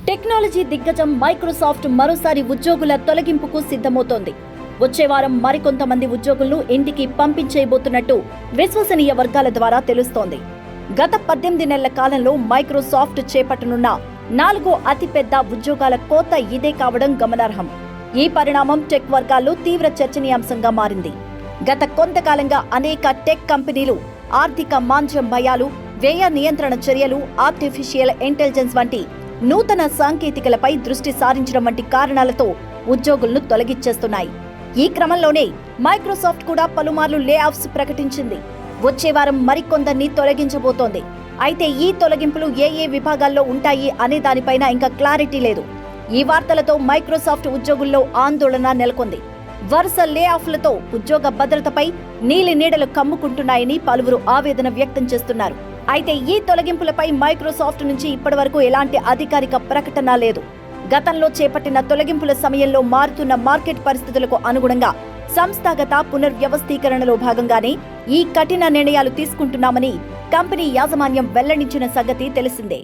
Technology దిగ్గజం Microsoft మరోసారి ఉద్యోగుల తొలగింపుకు సిద్ధమవుతోంది. వచ్చే వారం మరికొంతమంది ఉద్యోగులను ఇంటికి పంపించేయబోతున్నట్టు విశ్వసనీయ వర్గాల ద్వారా తెలుస్తోంది. గత 18 నెలల కాలంలో మైక్రోసాఫ్ట్ చేపట్టనున్న 4వ అతిపెద్ద ఉద్యోగాల కోత ఇదే కావడం గమనార్హం. ఈ పరిణామం టెక్ వర్గాల్లో తీవ్ర చర్చనీయాంశంగా మారింది. గత కొంతకాలంగా అనేక టెక్ కంపెనీలు ఆర్థిక మాంద్యం భయాలు, వ్యయ నియంత్రణ చర్యలు, ఆర్టిఫిషియల్ ఇంటెలిజెన్స్ వంటి నూతన సాంకేతికలపై దృష్టి సారించడం వంటి కారణాలతో ఉద్యోగులను తొలగించేస్తున్నాయి. ఈ క్రమంలోనే మైక్రోసాఫ్ట్ కూడా పలుమార్లు లే ఆఫ్స్ ప్రకటించింది. వచ్చే వారం మరికొందరిని తొలగించబోతోంది. అయితే ఈ తొలగింపులు ఏ విభాగాల్లో ఉంటాయి అనే దానిపైన ఇంకా క్లారిటీ లేదు. ఈ వార్తలతో మైక్రోసాఫ్ట్ ఉద్యోగుల్లో ఆందోళన నెలకొంది. వరుస లే ఆఫ్లతో ఉద్యోగ భద్రతపై నీలి నీడలు కమ్ముకుంటున్నాయని పలువురు ఆవేదన వ్యక్తం చేస్తున్నారు. అయితే ఈ తొలగింపులపై మైక్రోసాఫ్ట్ నుంచి ఇప్పటివరకు ఎలాంటి అధికారిక ప్రకటన లేదు. గతంలో చేపట్టిన తొలగింపుల సమయంలో మారుతున్న మార్కెట్ పరిస్థితులకు అనుగుణంగా సంస్థాగత పునర్వ్యవస్థీకరణలో భాగంగానే ఈ కఠిన నిర్ణయాలు తీసుకుంటున్నామని కంపెనీ యాజమాన్యం వెల్లడించిన సంగతి తెలిసిందే.